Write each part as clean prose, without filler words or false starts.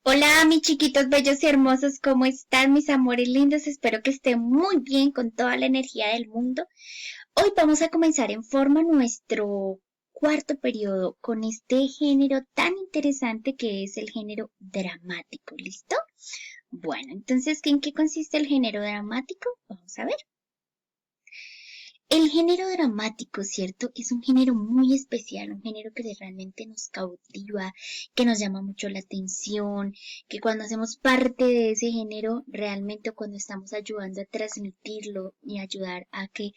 Hola, mis chiquitos bellos y hermosos, ¿cómo están, mis amores lindos? Espero que estén muy bien con toda la energía del mundo. Hoy vamos a comenzar en forma nuestro cuarto periodo con este género tan interesante que es el género dramático, ¿listo? Bueno, entonces, ¿en qué consiste el género dramático? Vamos a ver. El género dramático, ¿cierto? Es un género muy especial, un género que realmente nos cautiva, que nos llama mucho la atención, que cuando hacemos parte de ese género, realmente cuando estamos ayudando a transmitirlo y ayudar a que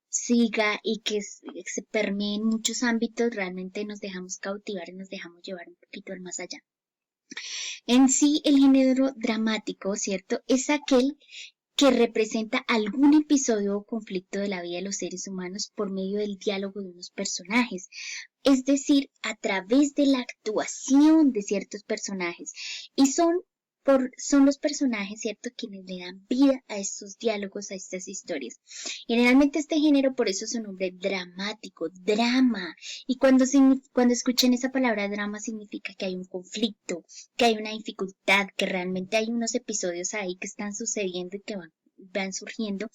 siga y que se permee en muchos ámbitos, realmente nos dejamos cautivar y nos dejamos llevar un poquito al más allá. En sí, el género dramático, ¿cierto? Es aquel que representa algún episodio o conflicto de la vida de los seres humanos por medio del diálogo de unos personajes, es decir, a través de la actuación de ciertos personajes. Y son los personajes, ¿cierto?, quienes le dan vida a estos diálogos, a estas historias. Generalmente este género, por eso su nombre dramático, drama. Y cuando escuchen esa palabra drama significa que hay un conflicto, que hay una dificultad, que realmente hay unos episodios ahí que están sucediendo y que van surgiendo.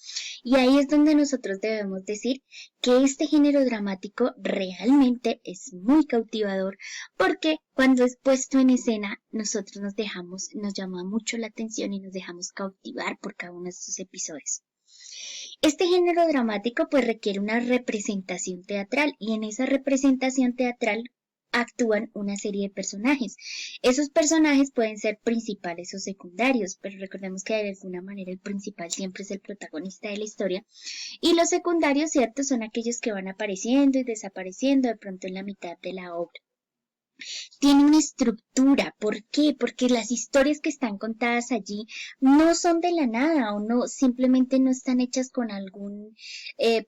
Y ahí es donde nosotros debemos decir que este género dramático realmente es muy cautivador porque cuando es puesto en escena nosotros nos llama mucho la atención y nos dejamos cautivar por cada uno de estos episodios. Este género dramático pues requiere una representación teatral y en esa representación teatral actúan una serie de personajes. Esos personajes pueden ser principales o secundarios, pero recordemos que de alguna manera el principal siempre es el protagonista de la historia y los secundarios, cierto, son aquellos que van apareciendo y desapareciendo de pronto en la mitad de la obra. Tiene una estructura. ¿Por qué? Porque las historias que están contadas allí no son de la nada o no simplemente no están hechas con algún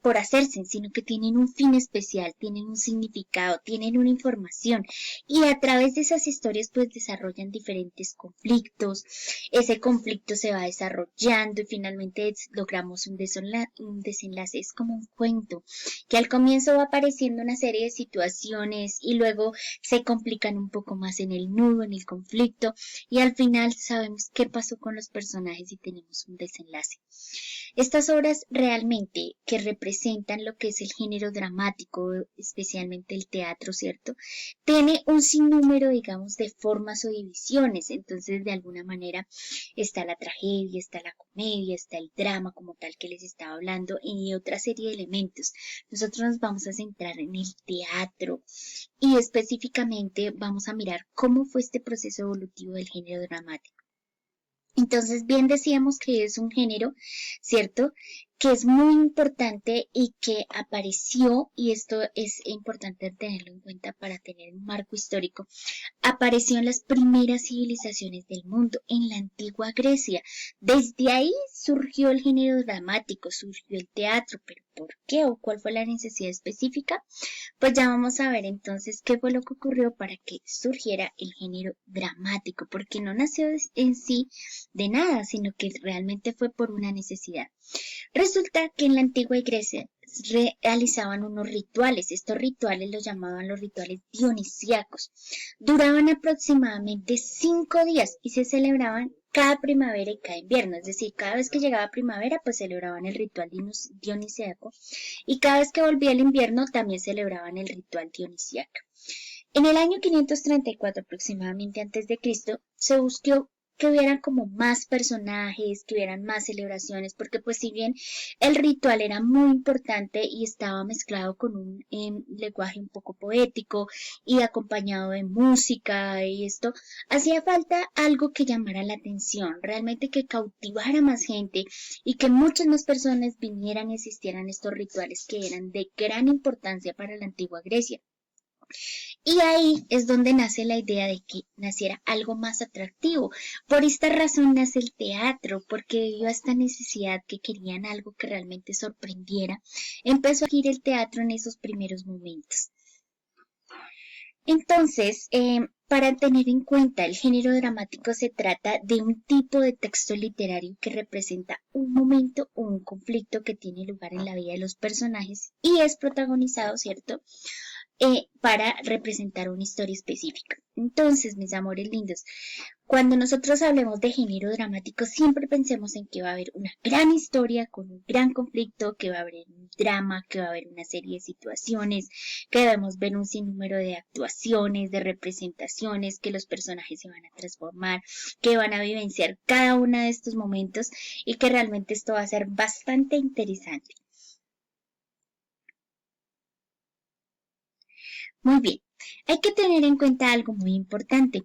por hacerse, sino que tienen un fin especial, tienen un significado, tienen una información y a través de esas historias pues desarrollan diferentes conflictos. Ese conflicto se va desarrollando y finalmente logramos un desenlace. Es como un cuento que al comienzo va apareciendo una serie de situaciones y luego se complican un poco más en el nudo, en el conflicto y al final sabemos qué pasó con los personajes y tenemos un desenlace. Estas obras realmente que representan lo que es el género dramático, especialmente el teatro, ¿cierto? Tiene un sinnúmero, digamos, de formas o divisiones. Entonces, de alguna manera, está la tragedia, está la comedia, está el drama como tal que les estaba hablando y otra serie de elementos. Nosotros nos vamos a centrar en el teatro y específicamente vamos a mirar cómo fue este proceso evolutivo del género dramático. Entonces, bien decíamos que es un género, ¿cierto? Que es muy importante y que apareció, y esto es importante tenerlo en cuenta para tener un marco histórico, apareció en las primeras civilizaciones del mundo, en la antigua Grecia. Desde ahí surgió el género dramático, surgió el teatro, pero ¿por qué o cuál fue la necesidad específica? Pues ya vamos a ver entonces qué fue lo que ocurrió para que surgiera el género dramático, porque no nació en sí de nada, sino que realmente fue por una necesidad. Resulta que en la antigua Grecia realizaban unos rituales, estos rituales los llamaban los rituales dionisíacos, duraban aproximadamente 5 días y se celebraban cada primavera y cada invierno, es decir, cada vez que llegaba primavera pues celebraban el ritual dionisíaco y cada vez que volvía el invierno también celebraban el ritual dionisíaco. En el año 534 aproximadamente antes de Cristo se buscó que hubieran como más personajes, que hubieran más celebraciones, porque pues si bien el ritual era muy importante y estaba mezclado con un lenguaje un poco poético y acompañado de música y esto, hacía falta algo que llamara la atención, realmente que cautivara más gente y que muchas más personas vinieran y asistieran a estos rituales que eran de gran importancia para la antigua Grecia. Y ahí es donde nace la idea de que naciera algo más atractivo. Por esta razón nace el teatro, porque debido a esta necesidad que querían algo que realmente sorprendiera, empezó a ir el teatro en esos primeros momentos. Entonces, para tener en cuenta el género dramático se trata de un tipo de texto literario que representa un momento o un conflicto que tiene lugar en la vida de los personajes y es protagonizado, ¿cierto?, para representar una historia específica. Entonces, mis amores lindos, cuando nosotros hablemos de género dramático, siempre pensemos en que va a haber una gran historia con un gran conflicto, que va a haber un drama, que va a haber una serie de situaciones, que debemos ver un sinnúmero de actuaciones, de representaciones, que los personajes se van a transformar, que van a vivenciar cada uno de estos momentos y que realmente esto va a ser bastante interesante. Muy bien, hay que tener en cuenta algo muy importante.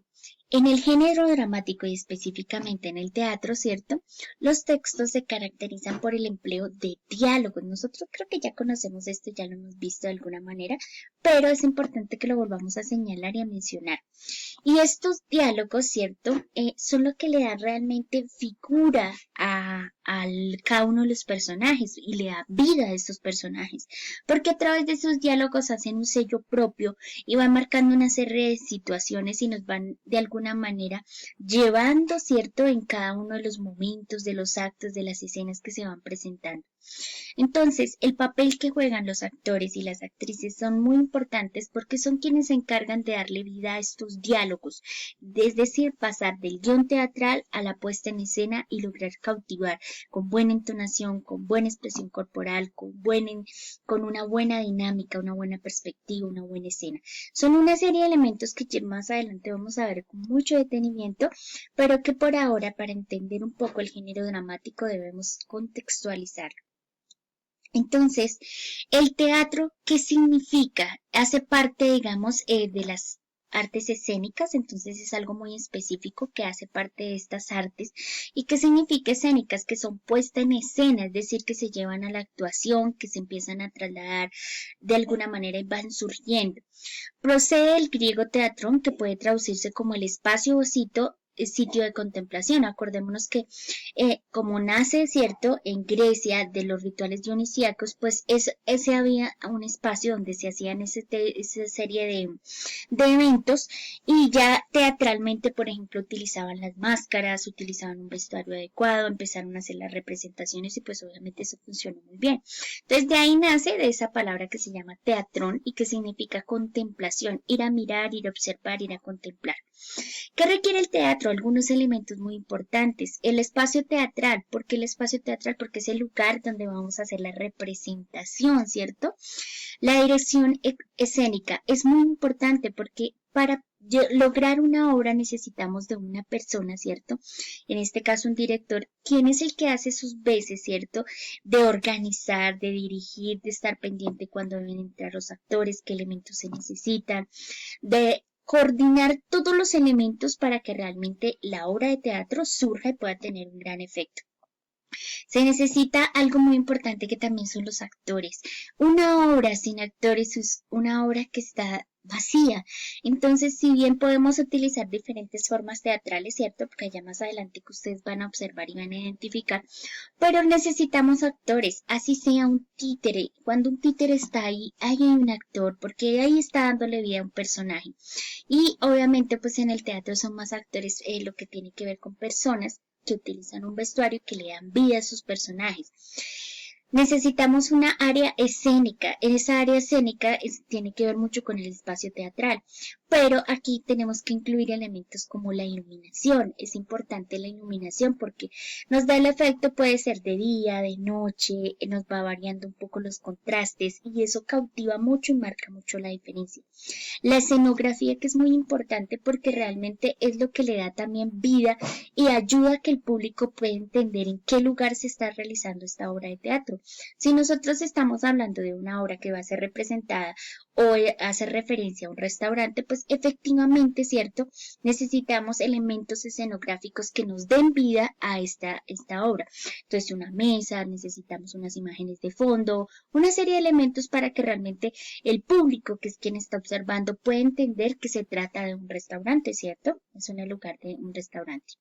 En el género dramático y específicamente en el teatro, ¿cierto? Los textos se caracterizan por el empleo de diálogos. Nosotros creo que ya conocemos esto, ya lo hemos visto de alguna manera, pero es importante que lo volvamos a señalar y a mencionar. Y estos diálogos, ¿cierto? Son lo que le da realmente figura a cada uno de los personajes y le da vida a estos personajes, porque a través de sus diálogos hacen un sello propio y van marcando una serie de situaciones y nos van de alguna manera llevando, ¿cierto?, en cada uno de los momentos, de los actos, de las escenas que se van presentando. Entonces, el papel que juegan los actores y las actrices son muy importantes porque son quienes se encargan de darle vida a estos diálogos, es decir, pasar del guión teatral a la puesta en escena y lograr cautivar con buena entonación, con buena expresión corporal, con una buena dinámica, una buena perspectiva, una buena escena. Son una serie de elementos que más adelante vamos a ver con mucho detenimiento, pero que por ahora, para entender un poco el género dramático, debemos contextualizarlo. Entonces, el teatro, ¿qué significa? Hace parte, digamos, de las artes escénicas, entonces es algo muy específico que hace parte de estas artes. ¿Y qué significa escénicas? Que son puestas en escena, es decir, que se llevan a la actuación, que se empiezan a trasladar de alguna manera y van surgiendo. Procede del griego teatrón, que puede traducirse como el espacio o sitio de contemplación. Acordémonos que como nace, ¿cierto?, en Grecia de los rituales dionisíacos, pues ese había un espacio donde se hacían esa serie de eventos y ya teatralmente, por ejemplo, utilizaban las máscaras, utilizaban un vestuario adecuado, empezaron a hacer las representaciones y pues obviamente eso funcionó muy bien. Entonces de ahí nace de esa palabra que se llama teatrón y que significa contemplación, ir a mirar, ir a observar, ir a contemplar. ¿Qué requiere el teatro? Algunos elementos muy importantes. El espacio teatral. ¿Por qué el espacio teatral? Porque es el lugar donde vamos a hacer la representación, ¿cierto? La dirección escénica es muy importante porque para lograr una obra necesitamos de una persona, ¿cierto? En este caso un director, quien es el que hace sus veces, ¿cierto? De organizar, de dirigir, de estar pendiente cuando deben entrar los actores, qué elementos se necesitan, de coordinar todos los elementos para que realmente la obra de teatro surja y pueda tener un gran efecto. Se necesita algo muy importante que también son los actores. Una obra sin actores es una obra que está vacía. Entonces, si bien podemos utilizar diferentes formas teatrales, ¿cierto? Porque allá más adelante que ustedes van a observar y van a identificar, pero necesitamos actores, así sea un títere. Cuando un títere está ahí, hay un actor, porque ahí está dándole vida a un personaje. Y obviamente, pues en el teatro son más actores lo que tiene que ver con personas que utilizan un vestuario que le dan vida a sus personajes. Necesitamos una área escénica. Esa área escénica tiene que ver mucho con el espacio teatral, pero aquí tenemos que incluir elementos como la iluminación. Es importante la iluminación porque nos da el efecto, puede ser de día, de noche, nos va variando un poco los contrastes y eso cautiva mucho y marca mucho la diferencia. La escenografía, que es muy importante porque realmente es lo que le da también vida y ayuda a que el público pueda entender en qué lugar se está realizando esta obra de teatro. Si nosotros estamos hablando de una obra que va a ser representada o hace referencia a un restaurante, pues efectivamente, ¿cierto? Necesitamos elementos escenográficos que nos den vida a esta obra. Entonces, una mesa, necesitamos unas imágenes de fondo, una serie de elementos para que realmente el público, que es quien está observando, pueda entender que se trata de un restaurante, ¿cierto? Es en el lugar de un restaurante.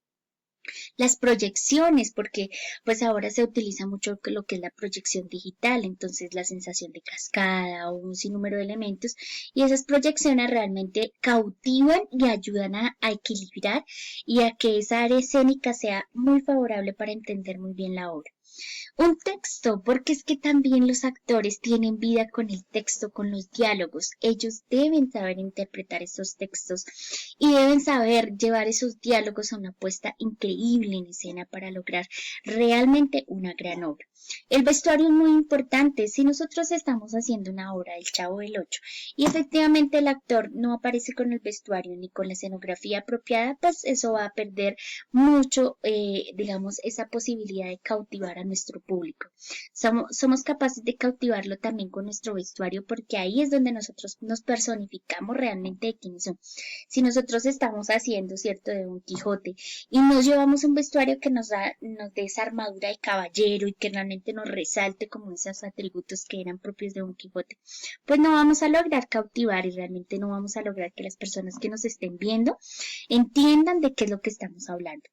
Las proyecciones, porque pues ahora se utiliza mucho lo que es la proyección digital, entonces la sensación de cascada o un sinnúmero de elementos y esas proyecciones realmente cautivan y ayudan a equilibrar y a que esa área escénica sea muy favorable para entender muy bien la obra. Un texto, porque es que también los actores tienen vida con el texto, con los diálogos. Ellos deben saber interpretar esos textos y deben saber llevar esos diálogos a una puesta increíble en escena para lograr realmente una gran obra. El vestuario es muy importante. Si nosotros estamos haciendo una obra del Chavo del Ocho y efectivamente el actor no aparece con el vestuario ni con la escenografía apropiada, pues eso va a perder mucho, digamos, esa posibilidad de cautivar a nuestro público. Somos capaces de cautivarlo también con nuestro vestuario porque ahí es donde nosotros nos personificamos realmente de quiénes somos. Si nosotros estamos haciendo, ¿cierto?, de Don Quijote y nos llevamos un vestuario que nos dé esa armadura de caballero y que realmente nos resalte como esos atributos que eran propios de Don Quijote, pues no vamos a lograr cautivar y realmente no vamos a lograr que las personas que nos estén viendo entiendan de qué es lo que estamos hablando.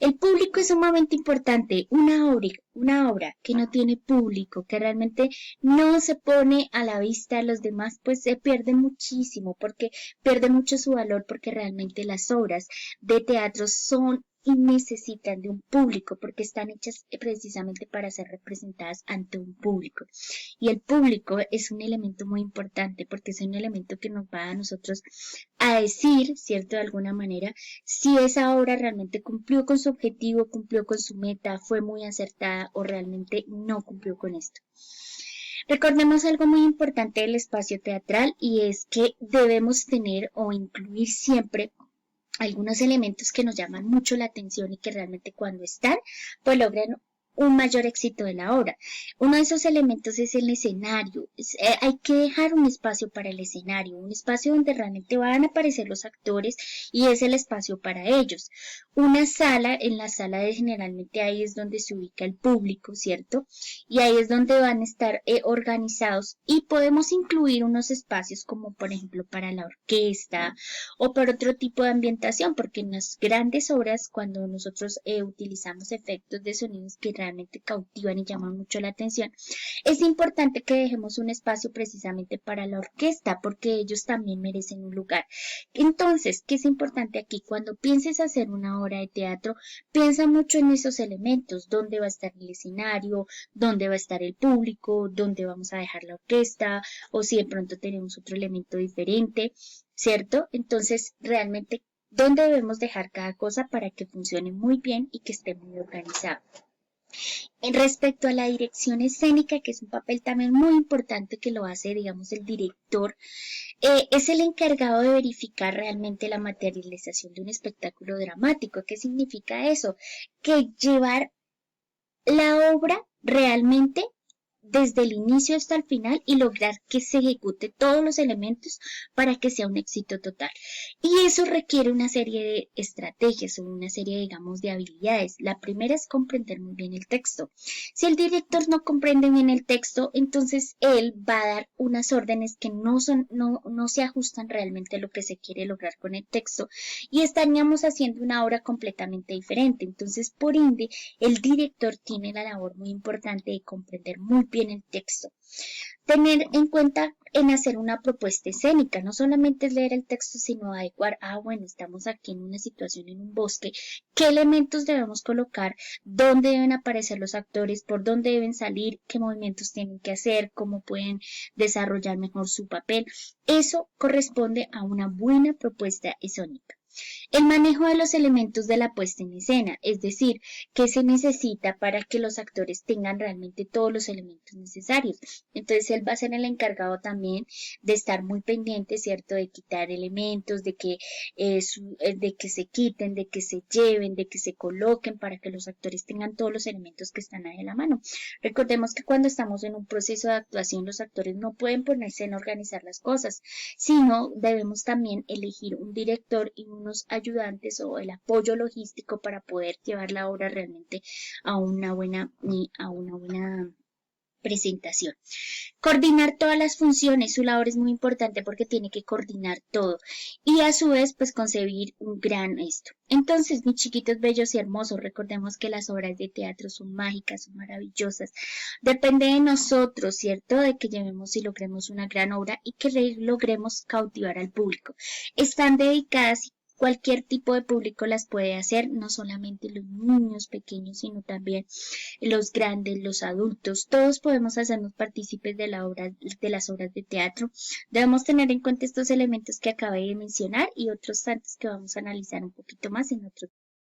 El público es sumamente importante. Una obra que no tiene público, que realmente no se pone a la vista de los demás, pues se pierde muchísimo, porque pierde mucho su valor, porque realmente las obras de teatro son y necesitan de un público porque están hechas precisamente para ser representadas ante un público. Y el público es un elemento muy importante porque es un elemento que nos va a nosotros a decir, ¿cierto?, de alguna manera, si esa obra realmente cumplió con su objetivo, cumplió con su meta, fue muy acertada o realmente no cumplió con esto. Recordemos algo muy importante del espacio teatral y es que debemos tener o incluir siempre algunos elementos que nos llaman mucho la atención y que realmente cuando están, pues logran un mayor éxito de la obra. Uno de esos elementos es el escenario. Hay que dejar un espacio para el escenario, un espacio donde realmente van a aparecer los actores y es el espacio para ellos. Una sala, en la sala de generalmente ahí es donde se ubica el público, ¿cierto? Y ahí es donde van a estar organizados y podemos incluir unos espacios como por ejemplo para la orquesta o para otro tipo de ambientación, porque en las grandes obras cuando nosotros utilizamos efectos de sonidos que realmente cautivan y llaman mucho la atención, es importante que dejemos un espacio precisamente para la orquesta, porque ellos también merecen un lugar. Entonces, ¿qué es importante aquí? Cuando pienses hacer una obra de teatro, piensa mucho en esos elementos, dónde va a estar el escenario, dónde va a estar el público, dónde vamos a dejar la orquesta, o si de pronto tenemos otro elemento diferente, ¿cierto? Entonces, realmente, ¿dónde debemos dejar cada cosa para que funcione muy bien y que esté muy organizado? En respecto a la dirección escénica, que es un papel también muy importante que lo hace, digamos, el director, es el encargado de verificar realmente la materialización de un espectáculo dramático. ¿Qué significa eso? Que llevar la obra realmente desde el inicio hasta el final y lograr que se ejecute todos los elementos para que sea un éxito total. Y eso requiere una serie de estrategias o una serie, digamos, de habilidades. La primera es comprender muy bien el texto. Si el director no comprende bien el texto, entonces él va a dar unas órdenes que no se ajustan realmente a lo que se quiere lograr con el texto y estaríamos haciendo una obra completamente diferente. Entonces, por ende, el director tiene la labor muy importante de comprender muy bien el texto. Tener en cuenta en hacer una propuesta escénica, no solamente es leer el texto, sino adecuar, bueno, estamos aquí en una situación en un bosque, qué elementos debemos colocar, dónde deben aparecer los actores, por dónde deben salir, qué movimientos tienen que hacer, cómo pueden desarrollar mejor su papel. Eso corresponde a una buena propuesta escénica. El manejo de los elementos de la puesta en escena, es decir, qué se necesita para que los actores tengan realmente todos los elementos necesarios. Entonces él va a ser el encargado también de estar muy pendiente, ¿cierto? De quitar elementos, de que se quiten, de que se lleven, de que se coloquen para que los actores tengan todos los elementos que están ahí a la mano. Recordemos que cuando estamos en un proceso de actuación, los actores no pueden ponerse en organizar las cosas, sino debemos también elegir un director y unos ayudantes o el apoyo logístico para poder llevar la obra realmente a una buena presentación. Coordinar todas las funciones, su labor es muy importante porque tiene que coordinar todo y a su vez pues concebir un gran esto. Entonces, mis chiquitos bellos y hermosos, recordemos que las obras de teatro son mágicas, son maravillosas. Depende de nosotros, ¿cierto? De que llevemos y logremos una gran obra y que logremos cautivar al público. Están dedicadas Cualquier tipo de público las puede hacer, no solamente los niños pequeños, sino también los grandes, los adultos, todos podemos hacernos partícipes de de las obras de teatro. Debemos tener en cuenta estos elementos que acabé de mencionar y otros tantos que vamos a analizar un poquito más en otro